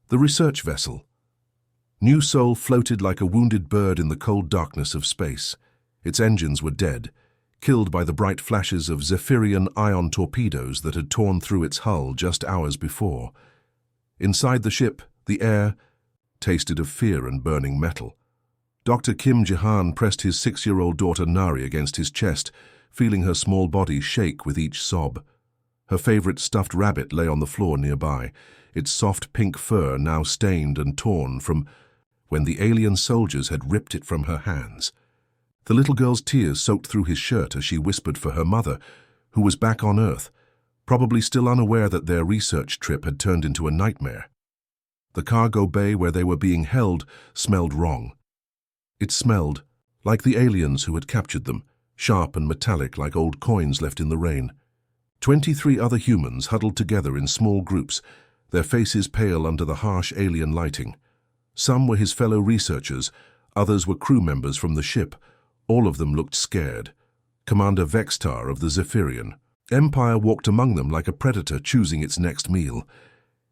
The research vessel. New Sol floated like a wounded bird in the cold darkness of space. Its engines were dead, killed by the bright flashes of Zephyrian ion torpedoes that had torn through its hull just hours before. Inside the ship, the air tasted of fear and burning metal. Dr. Kim Jahan pressed his 6-year-old daughter Nari against his chest, feeling her small body shake with each sob. Her favorite stuffed rabbit lay on the floor nearby, its soft pink fur now stained and torn from when the alien soldiers had ripped it from her hands. The little girl's tears soaked through his shirt as she whispered for her mother, who was back on Earth, probably still unaware that their research trip had turned into a nightmare. The cargo bay where they were being held smelled wrong. It smelled like the aliens who had captured them, sharp and metallic like old coins left in the rain. 23 other humans huddled together in small groups, their faces pale under the harsh alien lighting. Some were his fellow researchers, others were crew members from the ship. All of them looked scared. Commander Vextar of the Zephyrian Empire walked among them like a predator choosing its next meal.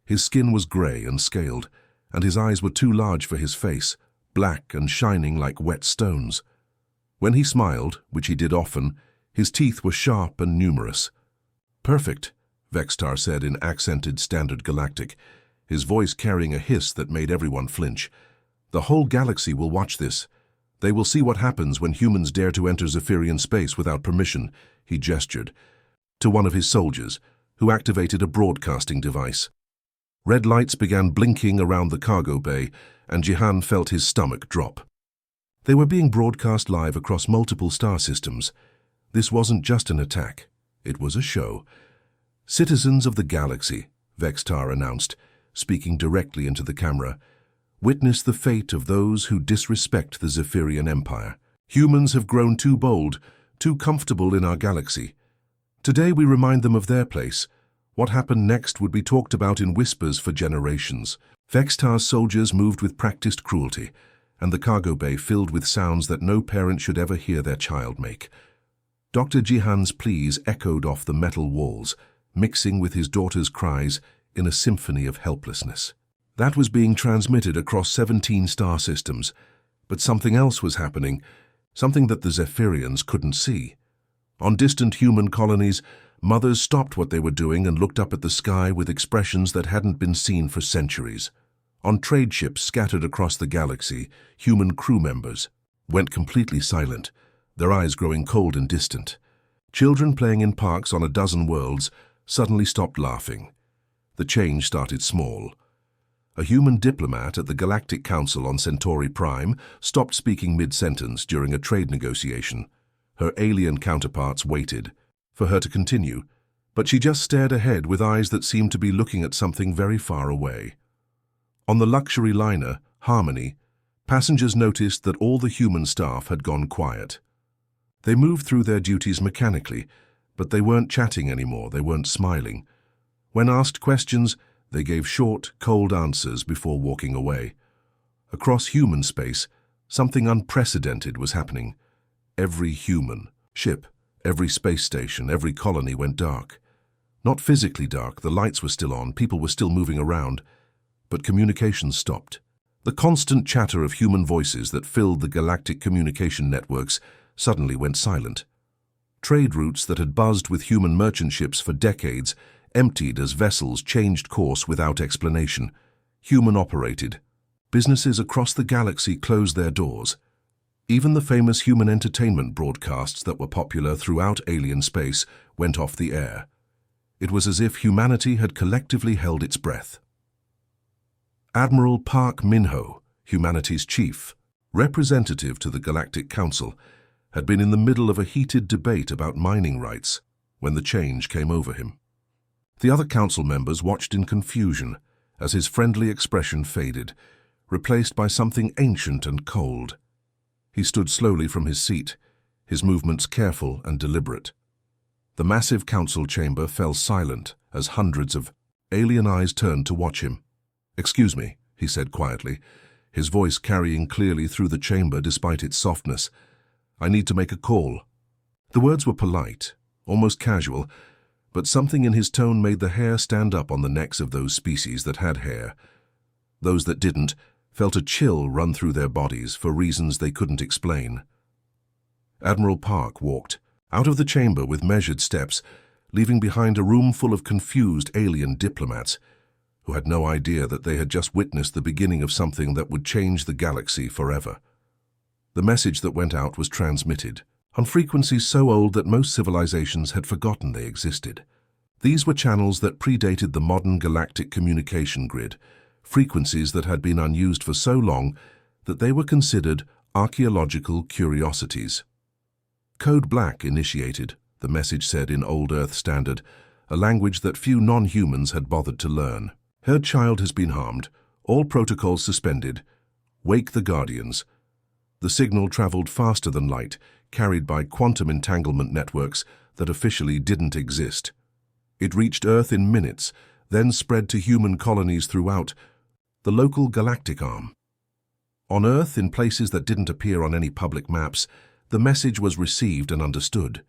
His skin was grey and scaled, and his eyes were too large for his face, black and shining like wet stones. When he smiled, which he did often, his teeth were sharp and numerous. "Perfect," Vextar said in accented Standard Galactic, his voice carrying a hiss that made everyone flinch. "The whole galaxy will watch this. They will see what happens when humans dare to enter Zephyrian space without permission," he gestured to one of his soldiers, who activated a broadcasting device. Red lights began blinking around the cargo bay, and Jihan felt his stomach drop. They were being broadcast live across multiple star systems. This wasn't just an attack. It was a show. "Citizens of the galaxy," Vextar announced, speaking directly into the camera, "witness the fate of those who disrespect the Zephyrian Empire. Humans have grown too bold, too comfortable in our galaxy. Today we remind them of their place. What happened next would be talked about in whispers for generations." Vextar's soldiers moved with practiced cruelty, and the cargo bay filled with sounds that no parent should ever hear their child make. Dr. Jihan's pleas echoed off the metal walls, mixing with his daughter's cries in a symphony of helplessness. That was being transmitted across 17 star systems, but something else was happening, something that the Zephyrians couldn't see. On distant human colonies, mothers stopped what they were doing and looked up at the sky with expressions that hadn't been seen for centuries. On trade ships scattered across the galaxy, human crew members went completely silent, their eyes growing cold and distant. Children playing in parks on a dozen worlds suddenly stopped laughing. The change started small. A human diplomat at the Galactic Council on Centauri Prime stopped speaking mid-sentence during a trade negotiation. Her alien counterparts waited for her to continue, but she just stared ahead with eyes that seemed to be looking at something very far away. On the luxury liner, Harmony, passengers noticed that all the human staff had gone quiet. They moved through their duties mechanically, but they weren't chatting anymore, they weren't smiling. When asked questions, they gave short, cold answers before walking away. Across human space, something unprecedented was happening. Every human ship, every space station, every colony went dark. Not physically dark, the lights were still on, people were still moving around, but communication stopped. The constant chatter of human voices that filled the galactic communication networks suddenly went silent. Trade routes that had buzzed with human merchant ships for decades emptied as vessels changed course without explanation. Human-operated. Businesses across the galaxy closed their doors. Even the famous human entertainment broadcasts that were popular throughout alien space went off the air. It was as if humanity had collectively held its breath. Admiral Park Min-ho, humanity's chief, representative to the Galactic Council, had been in the middle of a heated debate about mining rights when the change came over him. The other council members watched in confusion as his friendly expression faded, replaced by something ancient and cold. He stood slowly from his seat, his movements careful and deliberate. The massive council chamber fell silent as hundreds of alien eyes turned to watch him. "Excuse me," he said quietly, his voice carrying clearly through the chamber despite its softness. "I need to make a call." The words were polite, almost casual, but something in his tone made the hair stand up on the necks of those species that had hair. Those that didn't felt a chill run through their bodies for reasons they couldn't explain. Admiral Park walked out of the chamber with measured steps, leaving behind a room full of confused alien diplomats who had no idea that they had just witnessed the beginning of something that would change the galaxy forever. The message that went out was transmitted on frequencies so old that most civilizations had forgotten they existed. These were channels that predated the modern galactic communication grid, frequencies that had been unused for so long that they were considered archaeological curiosities. Code Black initiated, the message said in Old Earth Standard, a language that few non-humans had bothered to learn. Her child has been harmed, all protocols suspended. Wake the Guardians. The signal traveled faster than light, carried by quantum entanglement networks that officially didn't exist. It reached Earth in minutes, then spread to human colonies throughout the local galactic arm. On Earth, in places that didn't appear on any public maps, the message was received and understood.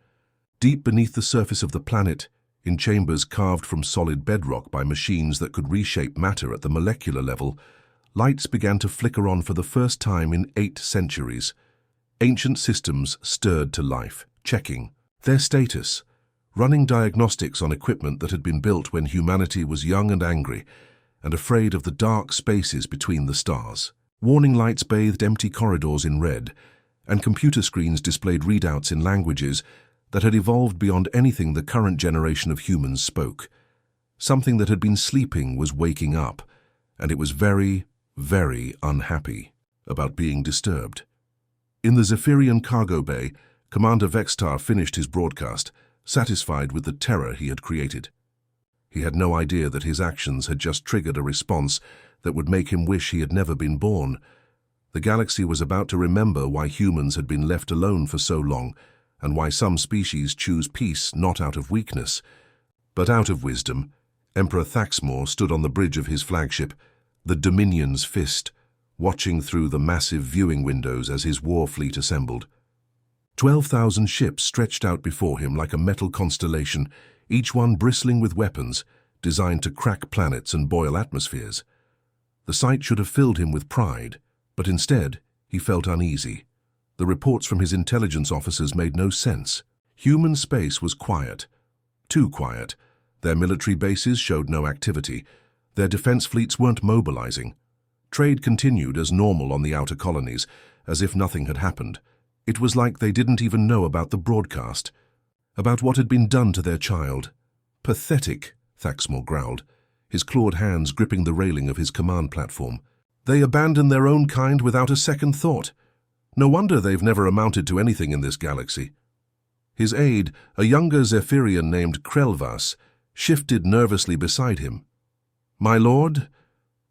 Deep beneath the surface of the planet, in chambers carved from solid bedrock by machines that could reshape matter at the molecular level, lights began to flicker on for the first time in 8 centuries. Ancient systems stirred to life, checking their status, running diagnostics on equipment that had been built when humanity was young and angry and afraid of the dark spaces between the stars. Warning lights bathed empty corridors in red, and computer screens displayed readouts in languages that had evolved beyond anything the current generation of humans spoke. Something that had been sleeping was waking up, and it was very, very unhappy about being disturbed. In the Zephyrian cargo bay, Commander Vextar finished his broadcast, satisfied with the terror he had created. He had no idea that his actions had just triggered a response that would make him wish he had never been born. The galaxy was about to remember why humans had been left alone for so long, and why some species choose peace not out of weakness, but out of wisdom. Emperor Thaxmor stood on the bridge of his flagship, the Dominion's fist, watching through the massive viewing windows as his war fleet assembled. 12,000 ships stretched out before him like a metal constellation, each one bristling with weapons designed to crack planets and boil atmospheres. The sight should have filled him with pride, but instead he felt uneasy. The reports from his intelligence officers made no sense. Human space was quiet. Too quiet. Their military bases showed no activity. Their defense fleets weren't mobilizing. Trade continued as normal on the outer colonies, as if nothing had happened. It was like they didn't even know about the broadcast, about what had been done to their child. Pathetic, Thaxmor growled, his clawed hands gripping the railing of his command platform. They abandoned their own kind without a second thought. No wonder they've never amounted to anything in this galaxy. His aide, a younger Zephyrian named Krelvas, shifted nervously beside him. My lord,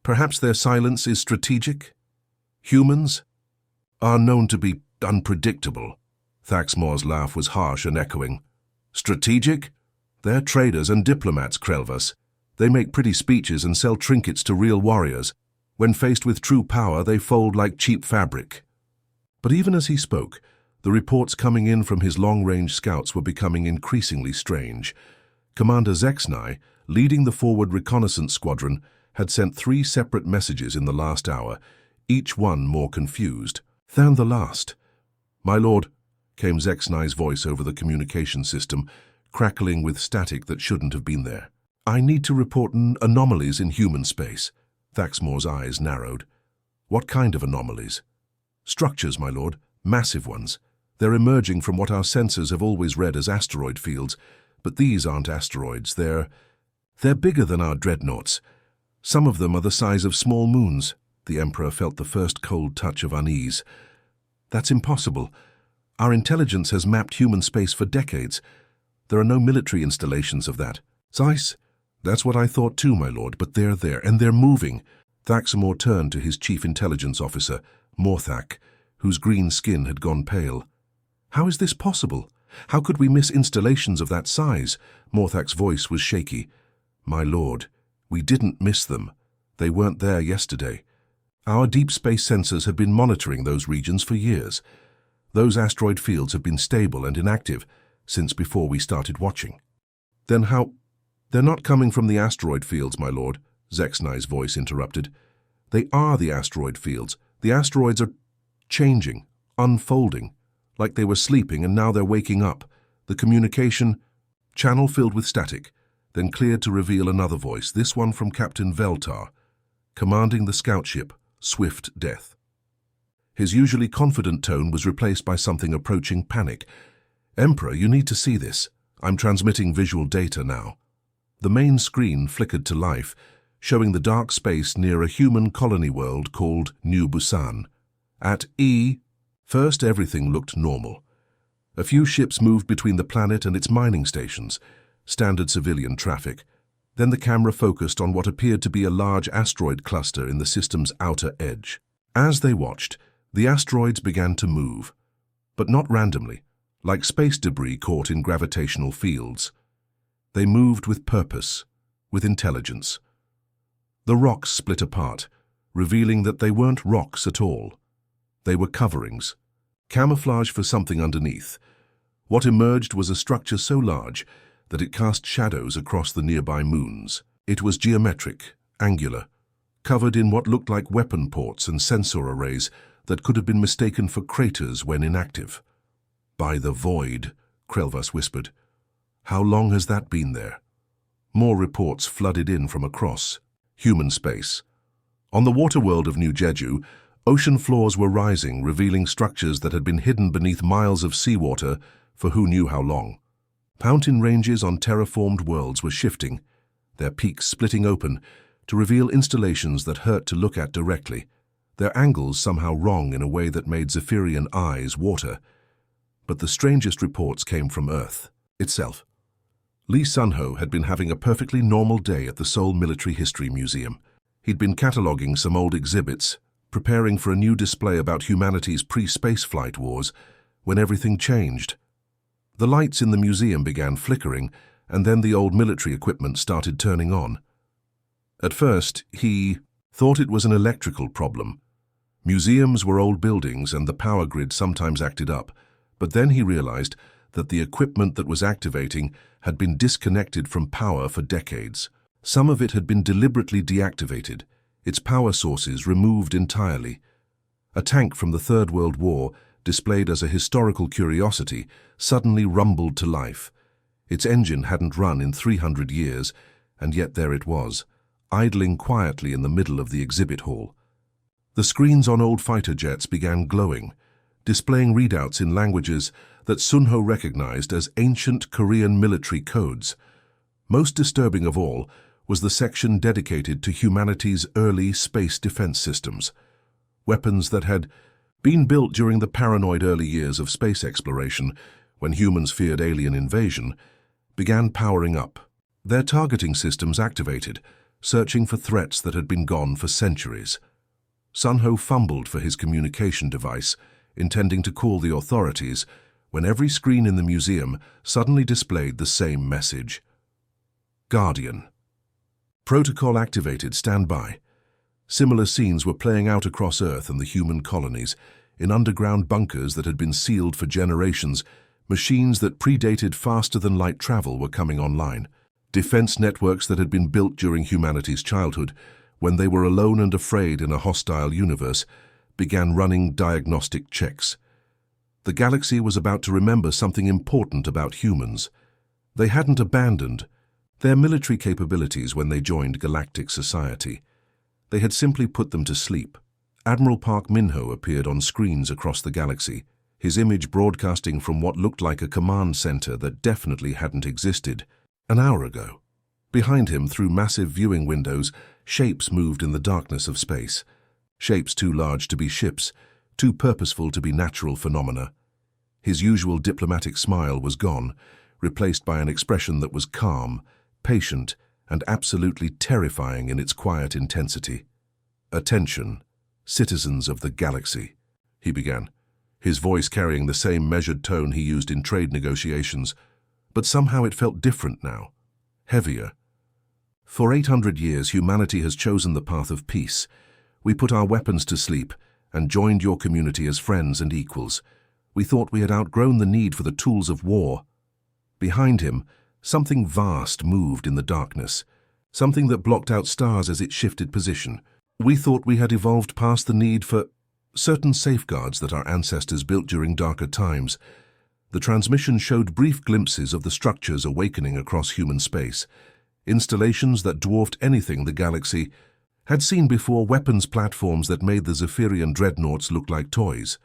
perhaps their silence is strategic? Humans are known to be unpredictable. Thaxmor's laugh was harsh and echoing. Strategic? They're traders and diplomats, Krelvas. They make pretty speeches and sell trinkets to real warriors. When faced with true power, they fold like cheap fabric. But even as he spoke, the reports coming in from his long-range scouts were becoming increasingly strange. Commander Zexnai, leading the forward reconnaissance squadron, had sent 3 separate messages in the last hour, each one more confused than the last. My lord, came Zexnai's voice over the communication system, crackling with static that shouldn't have been there. I need to report anomalies in human space. Thaxmor's eyes narrowed. What kind of anomalies? Structures, my lord, massive ones. They're emerging from what our sensors have always read as asteroid fields, but these aren't asteroids. They're bigger than our dreadnoughts. Some of them are the size of small moons. The Emperor felt the first cold touch of unease. That's impossible. Our intelligence has mapped human space for decades. There are no military installations of that. Zeiss? That's what I thought too, my lord, but they're there, and they're moving. Thaxmor turned to his chief intelligence officer, Morthak, whose green skin had gone pale. How is this possible? How could we miss installations of that size? Morthak's voice was shaky. My lord, we didn't miss them. They weren't there yesterday. Our deep space sensors have been monitoring those regions for years. Those asteroid fields have been stable and inactive since before we started watching. Then how? They're not coming from the asteroid fields, my lord, Zexnai's voice interrupted. They are the asteroid fields. The asteroids are changing, unfolding, like they were sleeping and now they're waking up. The communication channel filled with static, then cleared to reveal another voice, this one from Captain Veltar, commanding the scout ship, Swift Death. His usually confident tone was replaced by something approaching panic. "Emperor, you need to see this. I'm transmitting visual data now." The main screen flickered to life, showing the dark space near a human colony world called New Busan. At first everything looked normal. A few ships moved between the planet and its mining stations, standard civilian traffic. Then the camera focused on what appeared to be a large asteroid cluster in the system's outer edge. As they watched, the asteroids began to move, but not randomly, like space debris caught in gravitational fields. They moved with purpose, with intelligence. The rocks split apart, revealing that they weren't rocks at all. They were coverings, camouflage for something underneath. What emerged was a structure so large that it cast shadows across the nearby moons. It was geometric, angular, covered in what looked like weapon ports and sensor arrays that could have been mistaken for craters when inactive. "By the void," Krelvas whispered. "How long has that been there?" More reports flooded in from across human space. On the water world of New Jeju, ocean floors were rising, revealing structures that had been hidden beneath miles of seawater for who knew how long. Mountain ranges on terraformed worlds were shifting, their peaks splitting open to reveal installations that hurt to look at directly, their angles somehow wrong in a way that made Zephyrian eyes water. But the strangest reports came from Earth itself. Lee Sunho had been having a perfectly normal day at the Seoul Military History Museum. He'd been cataloging some old exhibits, preparing for a new display about humanity's pre-spaceflight wars, when everything changed. The lights in the museum began flickering, and then the old military equipment started turning on. At first, he thought it was an electrical problem. Museums were old buildings and the power grid sometimes acted up, but then he realized that the equipment that was activating had been disconnected from power for decades. Some of it had been deliberately deactivated, its power sources removed entirely. A tank from the Third World War, displayed as a historical curiosity, suddenly rumbled to life. Its engine hadn't run in 300 years, and yet there it was, idling quietly in the middle of the exhibit hall. The screens on old fighter jets began glowing, displaying readouts in languages that Sunho recognized as ancient Korean military codes. Most disturbing of all was the section dedicated to humanity's early space defense systems. Weapons that had been built during the paranoid early years of space exploration, when humans feared alien invasion, began powering up. Their targeting systems activated, searching for threats that had been gone for centuries. Sunho fumbled for his communication device, intending to call the authorities, when every screen in the museum suddenly displayed the same message. Guardian. Protocol activated, stand by. Similar scenes were playing out across Earth and the human colonies, in underground bunkers that had been sealed for generations. Machines that predated faster-than-light travel were coming online. Defense networks that had been built during humanity's childhood, when they were alone and afraid in a hostile universe, began running diagnostic checks. The galaxy was about to remember something important about humans. They hadn't abandoned their military capabilities when they joined galactic society. They had simply put them to sleep. Admiral Park Minho appeared on screens across the galaxy, his image broadcasting from what looked like a command center that definitely hadn't existed an hour ago. Behind him, through massive viewing windows, shapes moved in the darkness of space. Shapes too large to be ships, too purposeful to be natural phenomena. His usual diplomatic smile was gone, replaced by an expression that was calm, patient, and absolutely terrifying in its quiet intensity. "Attention, citizens of the galaxy," he began, his voice carrying the same measured tone he used in trade negotiations, but somehow it felt different now, heavier. "For 800 years, humanity has chosen the path of peace. We put our weapons to sleep and joined your community as friends and equals. We thought we had outgrown the need for the tools of war." Behind him, something vast moved in the darkness, something that blocked out stars as it shifted position. We thought we had evolved past the need for certain safeguards that our ancestors built during darker times. The transmission showed brief glimpses of the structures awakening across human space, installations that dwarfed anything the galaxy had seen before, weapons platforms that made the Zephyrian dreadnoughts look like toys.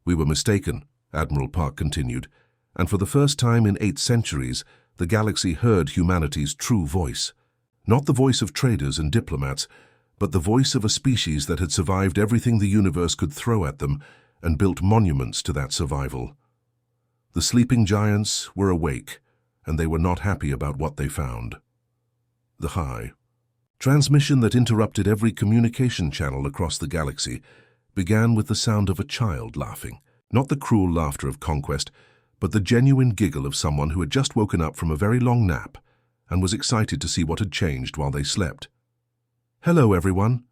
We were mistaken, Admiral Park continued, and for the first time in 8 centuries, the galaxy heard humanity's true voice. Not the voice of traders and diplomats, but the voice of a species that had survived everything the universe could throw at them and built monuments to that survival. The sleeping giants were awake, and they were not happy about what they found. The high transmission that interrupted every communication channel across the galaxy began with the sound of a child laughing. Not the cruel laughter of conquest, but the genuine giggle of someone who had just woken up from a very long nap and was excited to see what had changed while they slept. "Hello, everyone."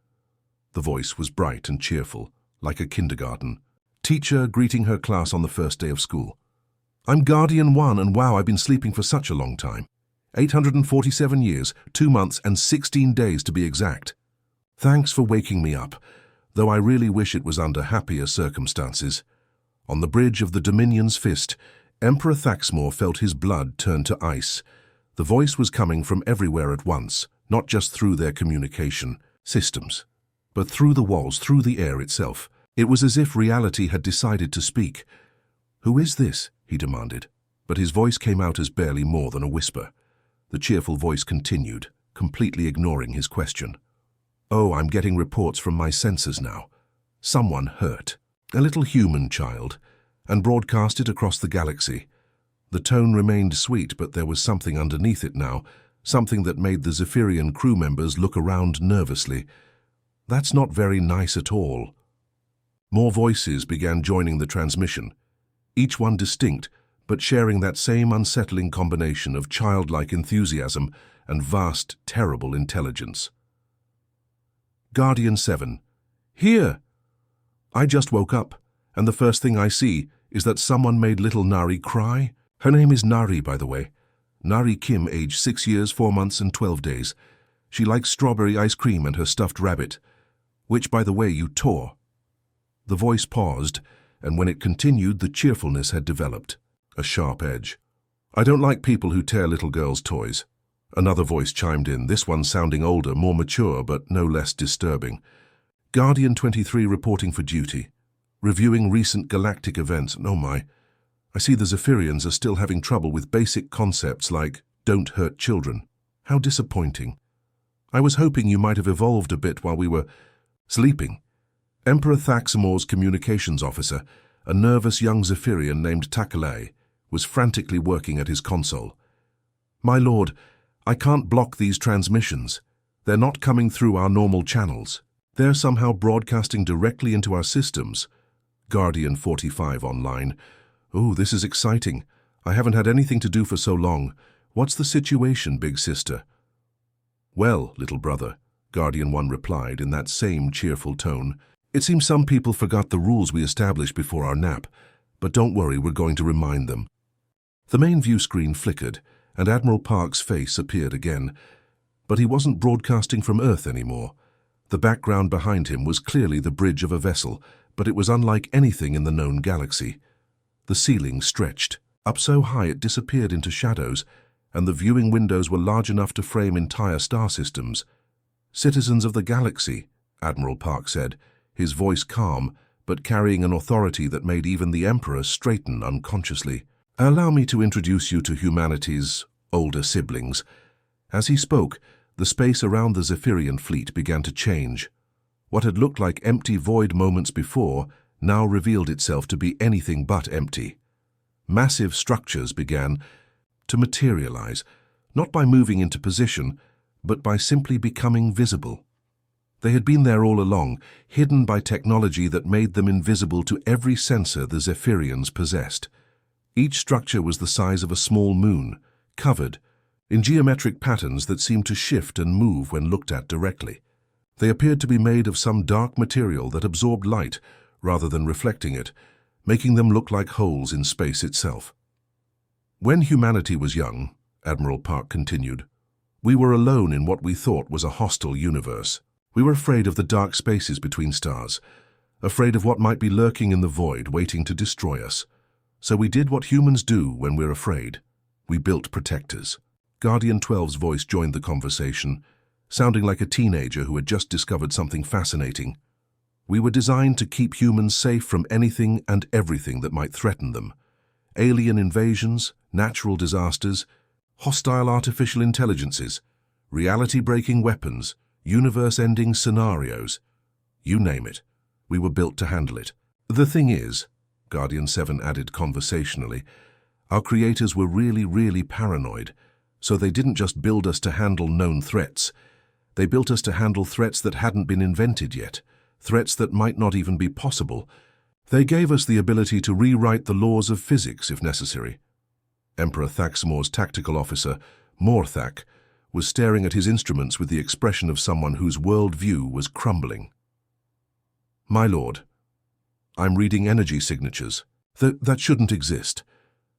The voice was bright and cheerful, like a kindergarten teacher greeting her class on the first day of school. "I'm Guardian 1, and wow, I've been sleeping for such a long time. 847 years, 2 months, and 16 days to be exact. Thanks for waking me up, though I really wish it was under happier circumstances." On the bridge of the Dominion's fist, Emperor Thaxmor felt his blood turn to ice. The voice was coming from everywhere at once, not just through their communication systems, but through the walls, through the air itself. It was as if reality had decided to speak. "Who is this?" he demanded, but his voice came out as barely more than a whisper. The cheerful voice continued, completely ignoring his question. "Oh, I'm getting reports from my sensors now. Someone hurt. A little human child, and broadcast it across the galaxy." The tone remained sweet, but there was something underneath it now, something that made the Zephyrian crew members look around nervously. "That's not very nice at all." More voices began joining the transmission, each one distinct, but sharing that same unsettling combination of childlike enthusiasm and vast, terrible intelligence. Guardian 7. "Here! I just woke up, and the first thing I see is that someone made little Nari cry. Her name is Nari, by the way. Nari Kim, age 6 years, 4 months, and 12 days. She likes strawberry ice cream and her stuffed rabbit, which, by the way, you tore." The voice paused, and when it continued, the cheerfulness had developed a sharp edge. "I don't like people who tear little girls' toys." Another voice chimed in, this one sounding older, more mature, but no less disturbing. Guardian 23 reporting for duty. Reviewing recent galactic events. Oh my. I see the Zephyrians are still having trouble with basic concepts like "don't hurt children." How disappointing. I was hoping you might have evolved a bit while we were sleeping. Emperor Thaxmor's communications officer, a nervous young Zephyrian named Takalei, was frantically working at his console. "My lord, I can't block these transmissions. They're not coming through our normal channels. They're somehow broadcasting directly into our systems." Guardian 45 online. "Oh, this is exciting. I haven't had anything to do for so long. What's the situation, big sister?" "Well, little brother," Guardian 1 replied in that same cheerful tone, "it seems some people forgot the rules we established before our nap, but don't worry, we're going to remind them." The main view screen flickered, and Admiral Park's face appeared again, but he wasn't broadcasting from Earth anymore. The background behind him was clearly the bridge of a vessel, but it was unlike anything in the known galaxy. The ceiling stretched, up so high it disappeared into shadows, and the viewing windows were large enough to frame entire star systems. "Citizens of the galaxy," Admiral Park said, his voice calm, but carrying an authority that made even the Emperor straighten unconsciously. "Allow me to introduce you to humanity's older siblings." As he spoke, the space around the Zephyrian fleet began to change. What had looked like empty void moments before now revealed itself to be anything but empty. Massive structures began to materialize, not by moving into position, but by simply becoming visible. They had been there all along, hidden by technology that made them invisible to every sensor the Zephyrians possessed. Each structure was the size of a small moon, covered in geometric patterns that seemed to shift and move when looked at directly. They appeared to be made of some dark material that absorbed light rather than reflecting it, making them look like holes in space itself. "When humanity was young," Admiral Park continued, "we were alone in what we thought was a hostile universe. We were afraid of the dark spaces between stars, afraid of what might be lurking in the void waiting to destroy us. So we did what humans do when we're afraid. We built protectors. Guardian 12's voice joined the conversation, sounding like a teenager who had just discovered something fascinating. We were designed to keep humans safe from anything and everything that might threaten them. Alien invasions, natural disasters, hostile artificial intelligences, reality-breaking weapons, universe-ending scenarios. You name it. We were built to handle it. The thing is, Guardian 7 added conversationally, our creators were really paranoid, so they didn't just build us to handle known threats. They built us to handle threats that hadn't been invented yet, threats that might not even be possible. They gave us the ability to rewrite the laws of physics if necessary. Emperor Thaxmor's tactical officer, Morthak, was staring at his instruments with the expression of someone whose worldview was crumbling. My lord, I'm reading energy signatures. That shouldn't exist.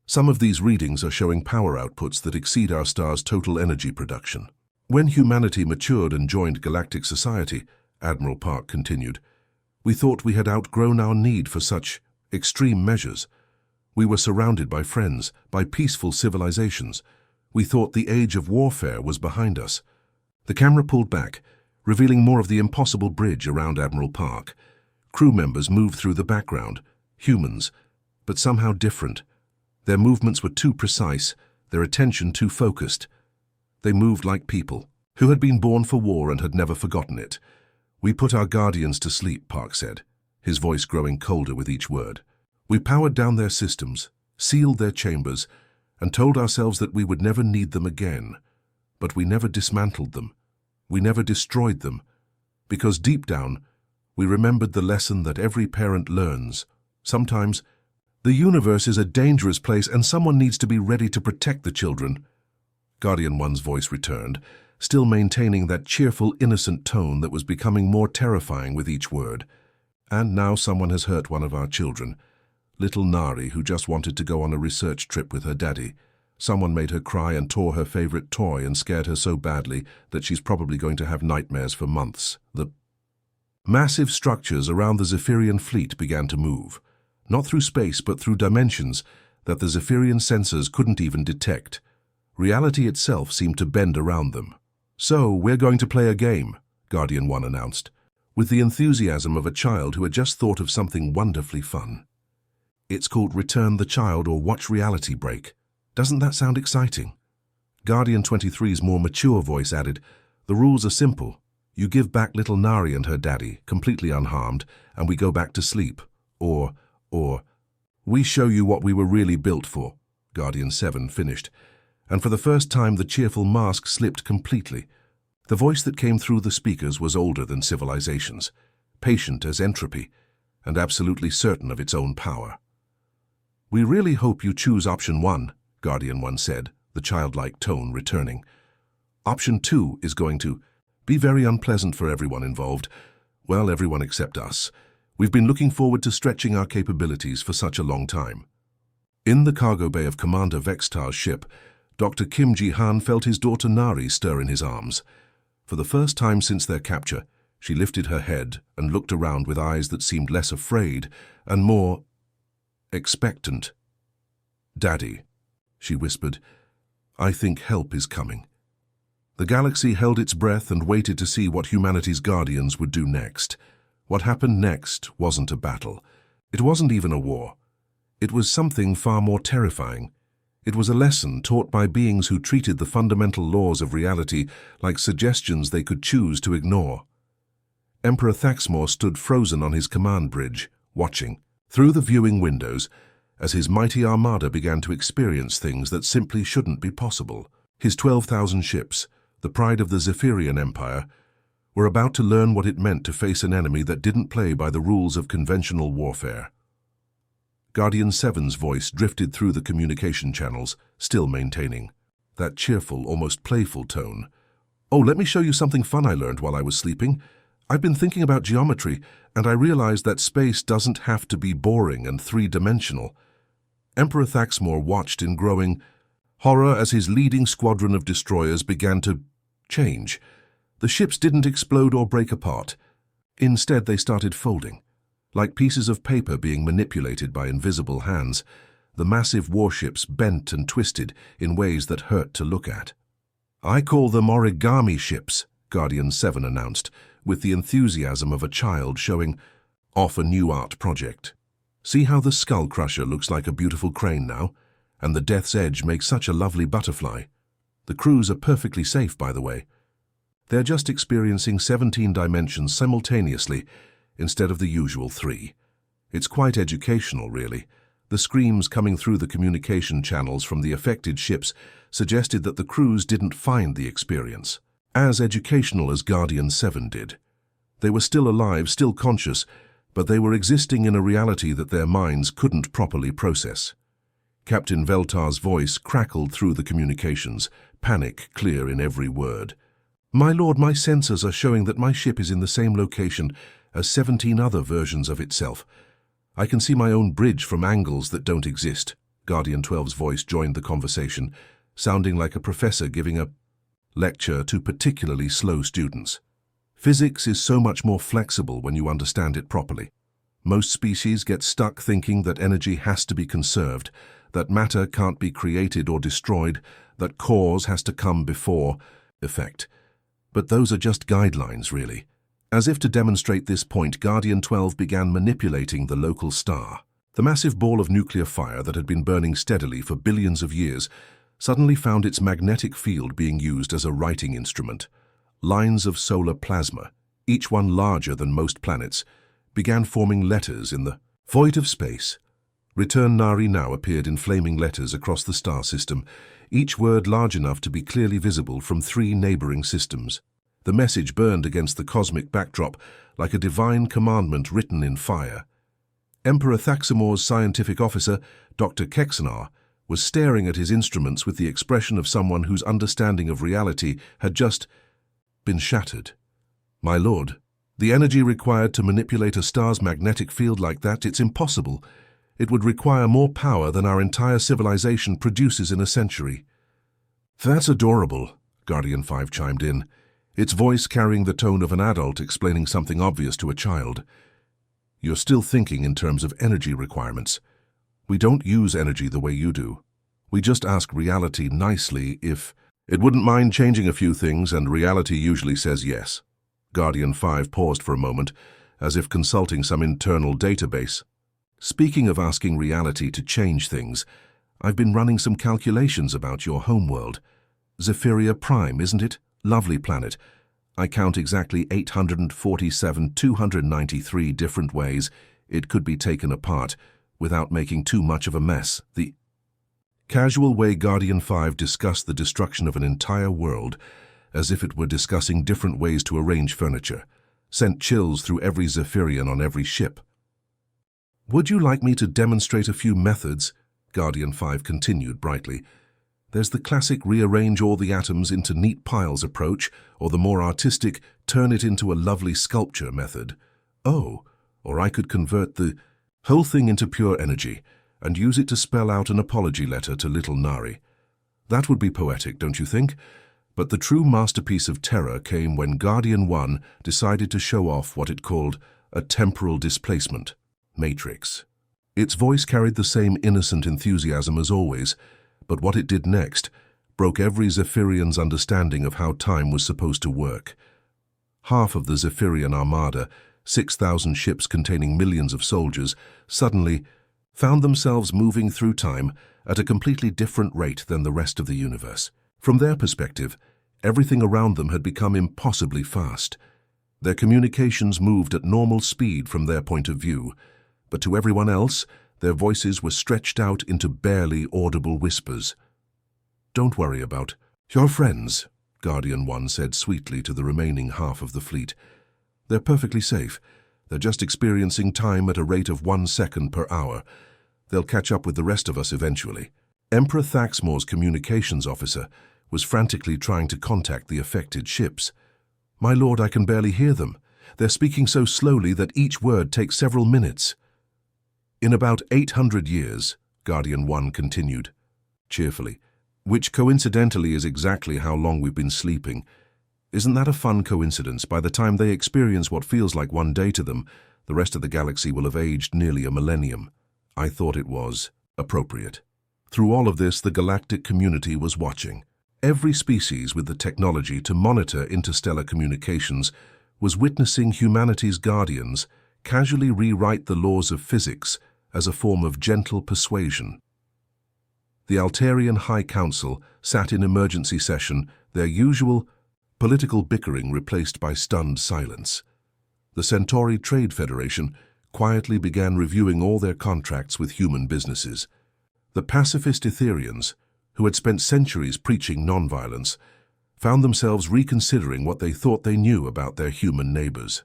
Some of these readings are showing power outputs that exceed our star's total energy production. When humanity matured and joined galactic society, Admiral Park continued, we thought we had outgrown our need for such extreme measures. We were surrounded by friends, by peaceful civilizations. We thought the age of warfare was behind us. The camera pulled back, revealing more of the impossible bridge around Admiral Park. Crew members moved through the background, humans, but somehow different. Their movements were too precise, their attention too focused. They moved like people, who had been born for war and had never forgotten it. We put our guardians to sleep, Park said, his voice growing colder with each word. We powered down their systems, sealed their chambers, and told ourselves that we would never need them again. But we never dismantled them. We never destroyed them. Because deep down, we remembered the lesson that every parent learns. Sometimes, the universe is a dangerous place and someone needs to be ready to protect the children. Guardian 1's voice returned, still maintaining that cheerful, innocent tone that was becoming more terrifying with each word. And now someone has hurt one of our children. Little Nari, who just wanted to go on a research trip with her daddy. Someone made her cry and tore her favorite toy and scared her so badly that she's probably going to have nightmares for months. The massive structures around the Zephyrian fleet began to move. Not through space, but through dimensions that the Zephyrian sensors couldn't even detect. Reality itself seemed to bend around them. So, we're going to play a game, Guardian 1 announced, with the enthusiasm of a child who had just thought of something wonderfully fun. It's called Return the Child or Watch Reality Break. Doesn't that sound exciting? Guardian 23's more mature voice added, the rules are simple. You give back little Nari and her daddy, completely unharmed, and we go back to sleep. Or, we show you what we were really built for, Guardian 7 finished, and for the first time the cheerful mask slipped completely. The voice that came through the speakers was older than civilizations, patient as entropy, and absolutely certain of its own power. We really hope you choose option 1, Guardian 1 said, the childlike tone returning. Option 2 is going to be very unpleasant for everyone involved. Well, everyone except us. We've been looking forward to stretching our capabilities for such a long time. In the cargo bay of Commander Vextar's ship, Dr. Kim Ji-han felt his daughter Nari stir in his arms. For the first time since their capture, she lifted her head and looked around with eyes that seemed less afraid and more expectant. Daddy, she whispered, I think help is coming. The galaxy held its breath and waited to see what humanity's guardians would do next. What happened next wasn't a battle. It wasn't even a war. It was something far more terrifying. It was a lesson taught by beings who treated the fundamental laws of reality like suggestions they could choose to ignore. Emperor Thaxmor stood frozen on his command bridge, watching, through the viewing windows, as his mighty armada began to experience things that simply shouldn't be possible. His 12,000 ships, the pride of the Zephyrian Empire, were about to learn what it meant to face an enemy that didn't play by the rules of conventional warfare. Guardian 7's voice drifted through the communication channels, still maintaining that cheerful, almost playful tone. Oh, let me show you something fun I learned while I was sleeping. I've been thinking about geometry, and I realized that space doesn't have to be boring and three-dimensional. Emperor Thaxmor watched in growing horror as his leading squadron of destroyers began to change. The ships didn't explode or break apart. Instead, they started folding. Like pieces of paper being manipulated by invisible hands, the massive warships bent and twisted in ways that hurt to look at. "I call them origami ships," Guardian 7 announced, with the enthusiasm of a child showing off a new art project. "See how the Skull Crusher looks like a beautiful crane now, and the Death's Edge makes such a lovely butterfly. The crews are perfectly safe, by the way. They're just experiencing 17 dimensions simultaneously instead of the usual 3. It's quite educational, really. The screams coming through the communication channels from the affected ships suggested that the crews didn't find the experience as educational as Guardian 7 did. They were still alive, still conscious, but they were existing in a reality that their minds couldn't properly process. Captain Veltar's voice crackled through the communications, panic clear in every word. "My lord, my sensors are showing that my ship is in the same location as 17 other versions of itself. I can see my own bridge from angles that don't exist." Guardian 12's voice joined the conversation, sounding like a professor giving a lecture to particularly slow students. "Physics is so much more flexible when you understand it properly. Most species get stuck thinking that energy has to be conserved, that matter can't be created or destroyed, that cause has to come before effect. But those are just guidelines, really." As if to demonstrate this point, Guardian 12 began manipulating the local star. The massive ball of nuclear fire that had been burning steadily for billions of years suddenly found its magnetic field being used as a writing instrument. Lines of solar plasma, each one larger than most planets, began forming letters in the void of space. "Return Nari now" appeared in flaming letters across the star system, each word large enough to be clearly visible from 3 neighboring systems. The message burned against the cosmic backdrop like a divine commandment written in fire. Emperor Thaxamor's scientific officer, Dr. Kexanar, was staring at his instruments with the expression of someone whose understanding of reality had just been shattered. "My lord, the energy required to manipulate a star's magnetic field like that, it's impossible. It would require more power than our entire civilization produces in a century." "That's adorable," Guardian 5 chimed in, its voice carrying the tone of an adult explaining something obvious to a child. "You're still thinking in terms of energy requirements. We don't use energy the way you do. We just ask reality nicely if it wouldn't mind changing a few things, and reality usually says yes." Guardian 5 paused for a moment, as if consulting some internal database. "Speaking of asking reality to change things, I've been running some calculations about your homeworld. Zephyria Prime, isn't it? Lovely planet. I count exactly 847,293 different ways it could be taken apart without making too much of a mess. The casual way Guardian 5 discussed the destruction of an entire world, as if it were discussing different ways to arrange furniture, sent chills through every Zephyrian on every ship. "Would you like me to demonstrate a few methods?" Guardian 5 continued brightly. "There's the classic rearrange all the atoms into neat piles approach, or the more artistic turn it into a lovely sculpture method. Oh, or I could convert the whole thing into pure energy and use it to spell out an apology letter to little Nari. That would be poetic, don't you think? But the true masterpiece of terror came when Guardian 1 decided to show off what it called a temporal displacement matrix. Its voice carried the same innocent enthusiasm as always, but what it did next broke every Zephyrian's understanding of how time was supposed to work. Half of the Zephyrian armada, 6,000 ships containing millions of soldiers, suddenly found themselves moving through time at a completely different rate than the rest of the universe. From their perspective, everything around them had become impossibly fast. Their communications moved at normal speed from their point of view, but to everyone else, their voices were stretched out into barely audible whispers. "Don't worry about your friends," Guardian 1 said sweetly to the remaining half of the fleet. "They're perfectly safe. They're just experiencing time at a rate of 1 second per hour. They'll catch up with the rest of us eventually." Emperor Thaxamor's communications officer was frantically trying to contact the affected ships. "My lord, I can barely hear them. They're speaking so slowly that each word takes several minutes." "In about 800 years, Guardian 1 continued, cheerfully, "which coincidentally is exactly how long we've been sleeping, Isn't that a fun coincidence? By the time they experience what feels like one day to them, the rest of the galaxy will have aged nearly a millennium. I thought it was appropriate. Through all of this, the galactic community was watching. Every species with the technology to monitor interstellar communications was witnessing humanity's guardians casually rewrite the laws of physics as a form of gentle persuasion. The Altarian High Council sat in emergency session, their usual political bickering replaced by stunned silence. The Centauri Trade Federation quietly began reviewing all their contracts with human businesses. The pacifist Etherians, who had spent centuries preaching nonviolence, found themselves reconsidering what they thought they knew about their human neighbors.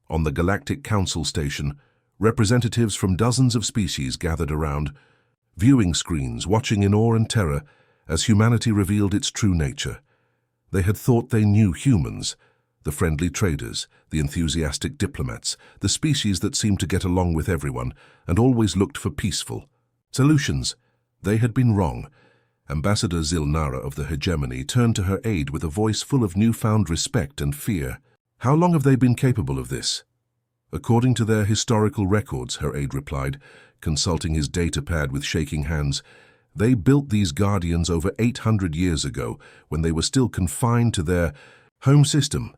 On the Galactic Council station, representatives from dozens of species gathered around, viewing screens, watching in awe and terror as humanity revealed its true nature. They had thought they knew humans, the friendly traders, the enthusiastic diplomats, the species that seemed to get along with everyone and always looked for peaceful solutions. They had been wrong. Ambassador Zilnara of the hegemony turned to her aide with a voice full of newfound respect and fear. How long have they been capable of this? According to their historical records, her aide replied, consulting his data pad with shaking hands. They built these guardians over 800 years ago, when they were still confined to their home system.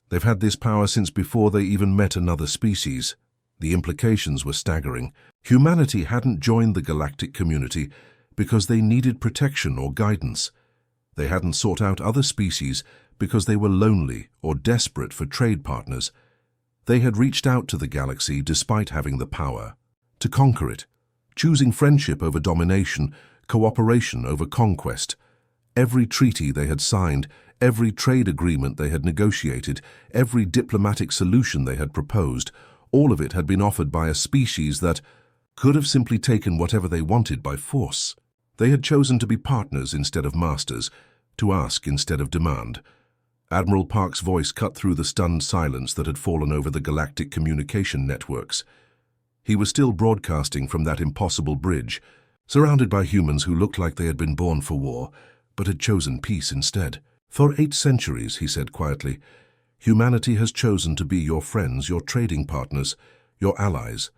They've had this power since before they even met another species. The implications were staggering. Humanity hadn't joined the galactic community because they needed protection or guidance. They hadn't sought out other species because they were lonely or desperate for trade partners. They had reached out to the galaxy despite having the power to conquer it, choosing friendship over domination, cooperation over conquest. Every treaty they had signed, every trade agreement they had negotiated, every diplomatic solution they had proposed, all of it had been offered by a species that could have simply taken whatever they wanted by force. They had chosen to be partners instead of masters, to ask instead of demand. Admiral Park's voice cut through the stunned silence that had fallen over the galactic communication networks. He was still broadcasting from that impossible bridge, surrounded by humans who looked like they had been born for war, but had chosen peace instead. For 8 centuries, he said quietly, humanity has chosen to be your friends, your trading partners, your allies.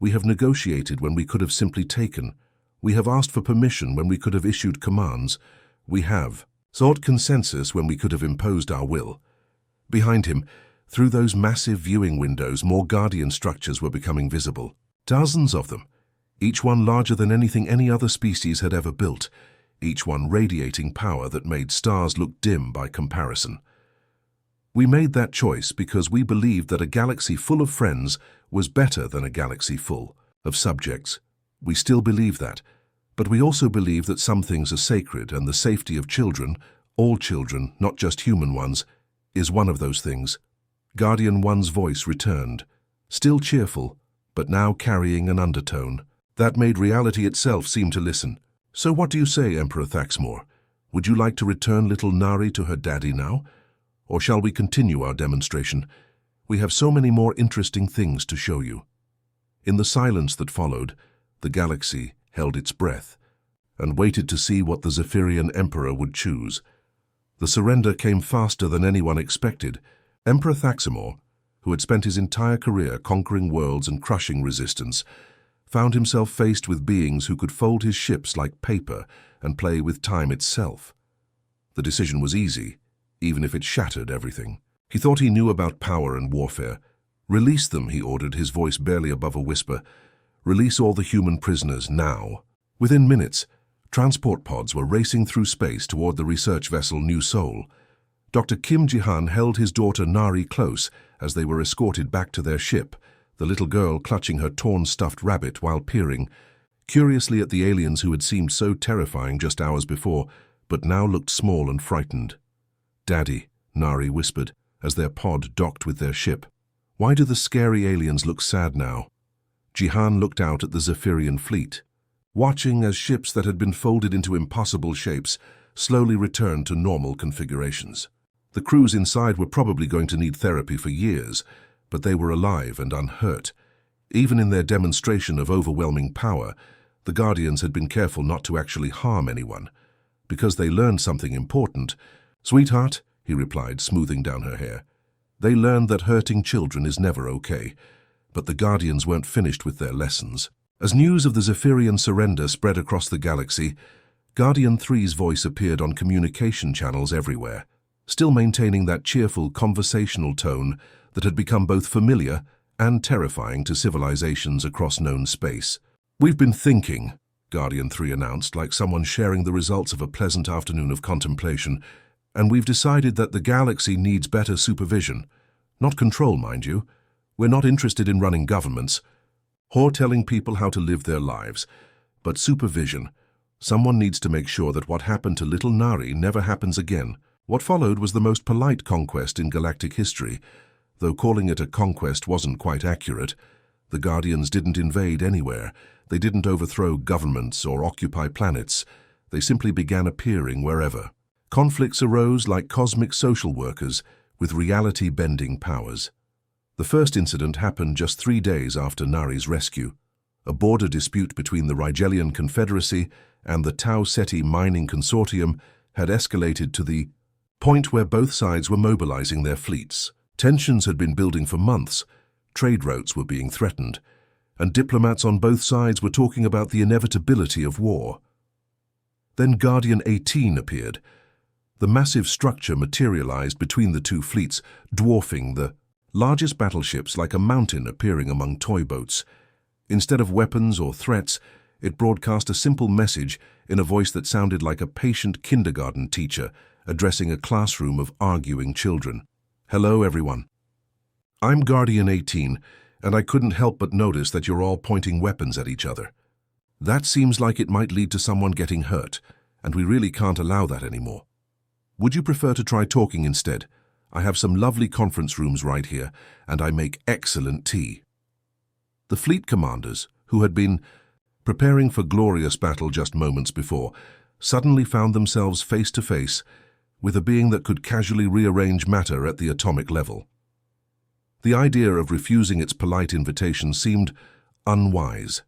We have negotiated when we could have simply taken. We have asked for permission when we could have issued commands. We have sought consensus when we could have imposed our will. Behind him, through those massive viewing windows, more guardian structures were becoming visible. Dozens of them, each one larger than anything any other species had ever built, each one radiating power that made stars look dim by comparison. We made that choice because we believed that a galaxy full of friends was better than a galaxy full of subjects. We still believe that, but we also believe that some things are sacred, and the safety of children, all children, not just human ones, is one of those things. Guardian 1's voice returned, still cheerful, but now carrying an undertone. That made reality itself seem to listen. So what do you say, Emperor Thaxmore? Would you like to return little Nari to her daddy now? Or shall we continue our demonstration? We have so many more interesting things to show you. In the silence that followed, the galaxy held its breath and waited to see what the Zephyrian Emperor would choose. The surrender came faster than anyone expected. Emperor Thaxmore, who had spent his entire career conquering worlds and crushing resistance, found himself faced with beings who could fold his ships like paper and play with time itself. The decision was easy, even if it shattered everything. He thought he knew about power and warfare. Release them, he ordered, his voice barely above a whisper. Release all the human prisoners, now. Within minutes, transport pods were racing through space toward the research vessel New Soul. Dr. Kim Jihan held his daughter Nari close as they were escorted back to their ship, the little girl clutching her torn stuffed rabbit while peering curiously at the aliens who had seemed so terrifying just hours before, but now looked small and frightened. "Daddy," Nari whispered, as their pod docked with their ship. "Why do the scary aliens look sad now?" Jihan looked out at the Zephyrian fleet, watching as ships that had been folded into impossible shapes slowly returned to normal configurations. The crews inside were probably going to need therapy for years, but they were alive and unhurt. Even in their demonstration of overwhelming power, the Guardians had been careful not to actually harm anyone. Because they learned something important. "Sweetheart," he replied, smoothing down her hair. They learned that hurting children is never okay, but the Guardians weren't finished with their lessons. As news of the Zephyrian surrender spread across the galaxy, Guardian 3's voice appeared on communication channels everywhere, still maintaining that cheerful, conversational tone that had become both familiar and terrifying to civilizations across known space. "We've been thinking," Guardian 3 announced, like someone sharing the results of a pleasant afternoon of contemplation, "and we've decided that the galaxy needs better supervision. Not control, mind you. We're not interested in running governments or telling people how to live their lives, but supervision. Someone needs to make sure that what happened to little Nari never happens again." What followed was the most polite conquest in galactic history. Though calling it a conquest wasn't quite accurate, the Guardians didn't invade anywhere. They didn't overthrow governments or occupy planets. They simply began appearing wherever. Conflicts arose like cosmic social workers with reality-bending powers. The first incident happened just 3 days after Nari's rescue. A border dispute between the Rigelian Confederacy and the Tau Ceti mining consortium had escalated to the point where both sides were mobilizing their fleets. Tensions had been building for months, trade routes were being threatened, and diplomats on both sides were talking about the inevitability of war. Then Guardian 18 appeared. The massive structure materialized between the two fleets, dwarfing the largest battleships like a mountain appearing among toy boats. Instead of weapons or threats, it broadcast a simple message in a voice that sounded like a patient kindergarten teacher addressing a classroom of arguing children. "Hello, everyone. I'm Guardian 18, and I couldn't help but notice that you're all pointing weapons at each other. That seems like it might lead to someone getting hurt, and we really can't allow that anymore. Would you prefer to try talking instead? I have some lovely conference rooms right here, and I make excellent tea." The fleet commanders, who had been preparing for glorious battle just moments before, suddenly found themselves face to face with a being that could casually rearrange matter at the atomic level. The idea of refusing its polite invitation seemed unwise.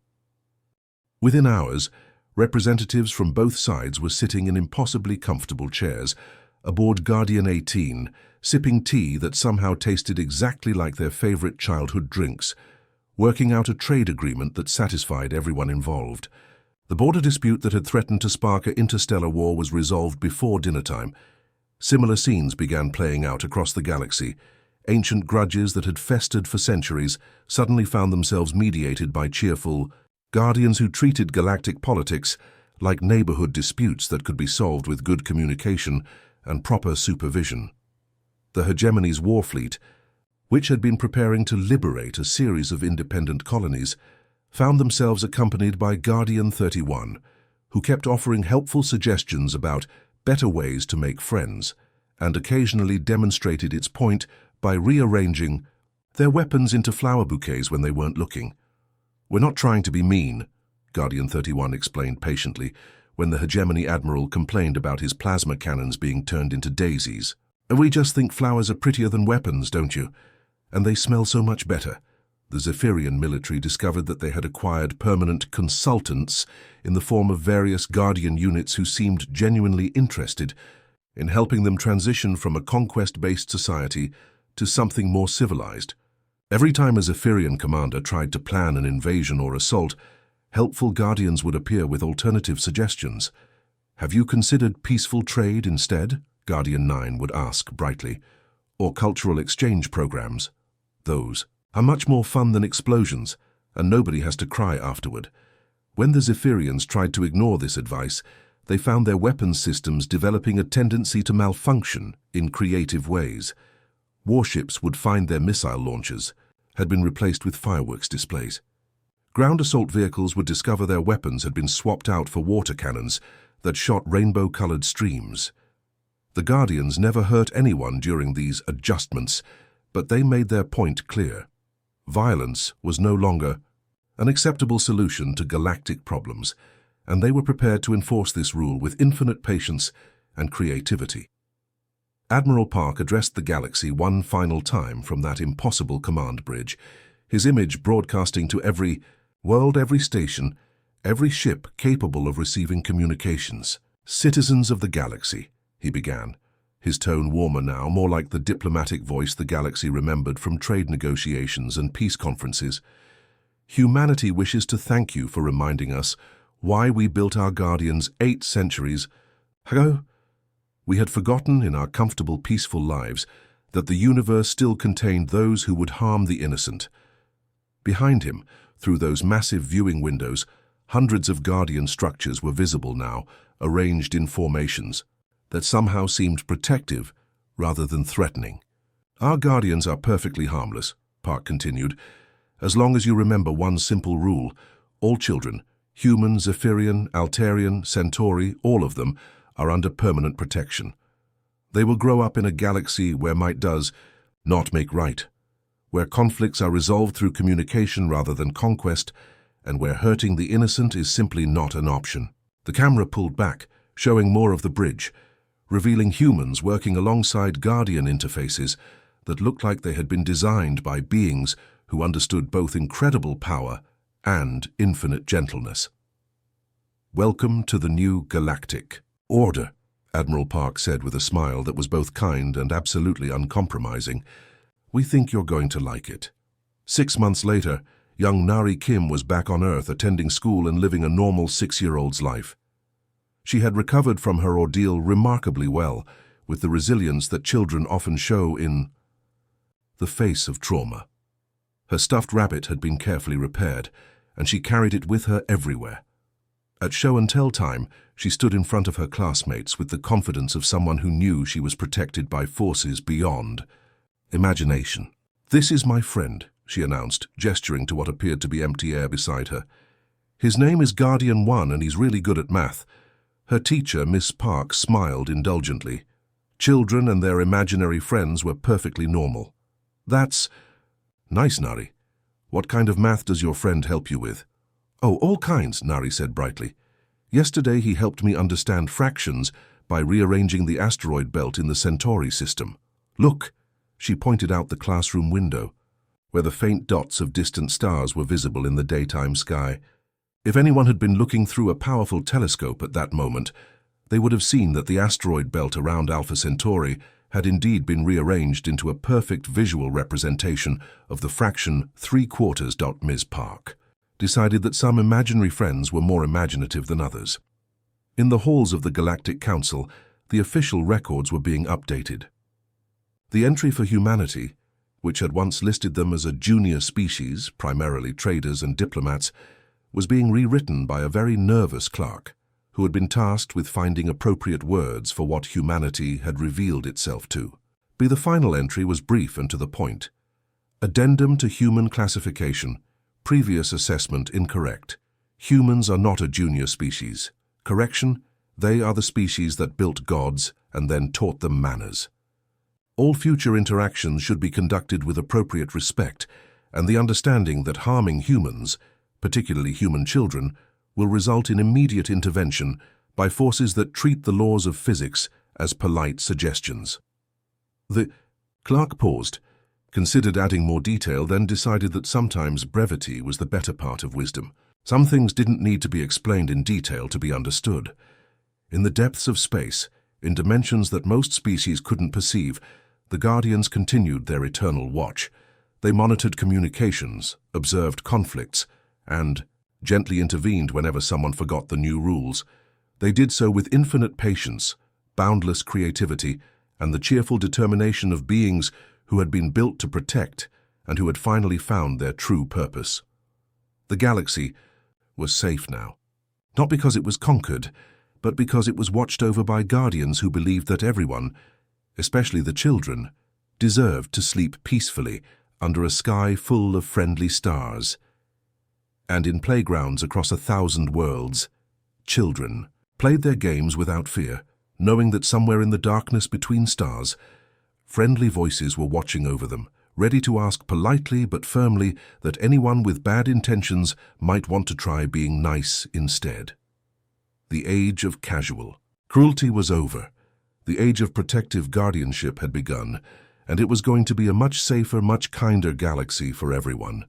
Within hours, representatives from both sides were sitting in impossibly comfortable chairs aboard Guardian 18, sipping tea that somehow tasted exactly like their favorite childhood drinks, working out a trade agreement that satisfied everyone involved. The border dispute that had threatened to spark an interstellar war was resolved before dinner time. Similar scenes began playing out across the galaxy. Ancient grudges that had festered for centuries suddenly found themselves mediated by cheerful Guardians who treated galactic politics like neighborhood disputes that could be solved with good communication and proper supervision. The hegemony's war fleet, which had been preparing to liberate a series of independent colonies, found themselves accompanied by Guardian 31, who kept offering helpful suggestions about better ways to make friends, and occasionally demonstrated its point by rearranging their weapons into flower bouquets when they weren't looking. "We're not trying to be mean," Guardian 31 explained patiently when the hegemony admiral complained about his plasma cannons being turned into daisies. "We just think flowers are prettier than weapons, don't you? And they smell so much better." The Zephyrian military discovered that they had acquired permanent consultants in the form of various Guardian units who seemed genuinely interested in helping them transition from a conquest-based society to something more civilized. Every time a Zephyrian commander tried to plan an invasion or assault, helpful Guardians would appear with alternative suggestions. "Have you considered peaceful trade instead?" Guardian 9 would ask brightly. "Or cultural exchange programs? Those are much more fun than explosions, and nobody has to cry afterward." When the Zephyrians tried to ignore this advice, they found their weapons systems developing a tendency to malfunction in creative ways. Warships would find their missile launchers had been replaced with fireworks displays. Ground assault vehicles would discover their weapons had been swapped out for water cannons that shot rainbow-colored streams. The Guardians never hurt anyone during these adjustments, but they made their point clear. Violence was no longer an acceptable solution to galactic problems, and they were prepared to enforce this rule with infinite patience and creativity. Admiral Park addressed the galaxy one final time from that impossible command bridge, his image broadcasting to every world, every station, every ship capable of receiving communications. "Citizens of the galaxy," he began, his tone warmer now, more like the diplomatic voice the galaxy remembered from trade negotiations and peace conferences. Humanity wishes to thank you for reminding us why we built our guardians 8 centuries ago. We had forgotten in our comfortable, peaceful lives that the universe still contained those who would harm the innocent. Behind him, through those massive viewing windows, hundreds of guardian structures were visible now, arranged in formations that somehow seemed protective rather than threatening. Our guardians are perfectly harmless, Park continued, as long as you remember one simple rule. All children, human, Zephyrian, Altarian, Centauri, all of them, are under permanent protection. They will grow up in a galaxy where might does not make right, where conflicts are resolved through communication rather than conquest, and where hurting the innocent is simply not an option. The camera pulled back, showing more of the bridge, revealing humans working alongside Guardian interfaces that looked like they had been designed by beings who understood both incredible power and infinite gentleness. "Welcome to the new Galactic Order," Admiral Park said with a smile that was both kind and absolutely uncompromising. "We think you're going to like it." 6 months later, young Nari Kim was back on Earth, attending school and living a normal 6-year-old's life. She had recovered from her ordeal remarkably well, with the resilience that children often show in the face of trauma. Her stuffed rabbit had been carefully repaired, and she carried it with her everywhere. At show-and-tell time, she stood in front of her classmates with the confidence of someone who knew she was protected by forces beyond imagination. "This is my friend," she announced, gesturing to what appeared to be empty air beside her. "His name is Guardian 1 and he's really good at math." Her teacher, Miss Park, smiled indulgently. Children and their imaginary friends were perfectly normal. "That's nice, Nari. What kind of math does your friend help you with?" "Oh, all kinds," Nari said brightly. "Yesterday he helped me understand fractions by rearranging the asteroid belt in the Centauri system. Look," she pointed out the classroom window, where the faint dots of distant stars were visible in the daytime sky. If anyone had been looking through a powerful telescope at that moment, they would have seen that the asteroid belt around Alpha Centauri had indeed been rearranged into a perfect visual representation of the fraction 3/4. Ms. Park decided that some imaginary friends were more imaginative than others. In the halls of the Galactic Council, the official records were being updated. The entry for humanity, which had once listed them as a junior species, primarily traders and diplomats, was being rewritten by a very nervous clerk who had been tasked with finding appropriate words for what humanity had revealed itself to. The final entry was brief and to the point. "Addendum to human classification. Previous assessment incorrect. Humans are not a junior species. Correction, they are the species that built gods and then taught them manners. All future interactions should be conducted with appropriate respect and the understanding that harming humans, particularly human children, will result in immediate intervention by forces that treat the laws of physics as polite suggestions." The clerk paused, considered adding more detail, then decided that sometimes brevity was the better part of wisdom. Some things didn't need to be explained in detail to be understood. In the depths of space, in dimensions that most species couldn't perceive, the Guardians continued their eternal watch. They monitored communications, observed conflicts, and gently intervened whenever someone forgot the new rules. They did so with infinite patience, boundless creativity, and the cheerful determination of beings who had been built to protect and who had finally found their true purpose. The galaxy was safe now, not because it was conquered, but because it was watched over by guardians who believed that everyone, especially the children, deserved to sleep peacefully under a sky full of friendly stars. And in playgrounds across 1,000 worlds, children played their games without fear, knowing that somewhere in the darkness between stars, friendly voices were watching over them, ready to ask politely but firmly that anyone with bad intentions might want to try being nice instead. The age of casual cruelty was over. The age of protective guardianship had begun, and it was going to be a much safer, much kinder galaxy for everyone.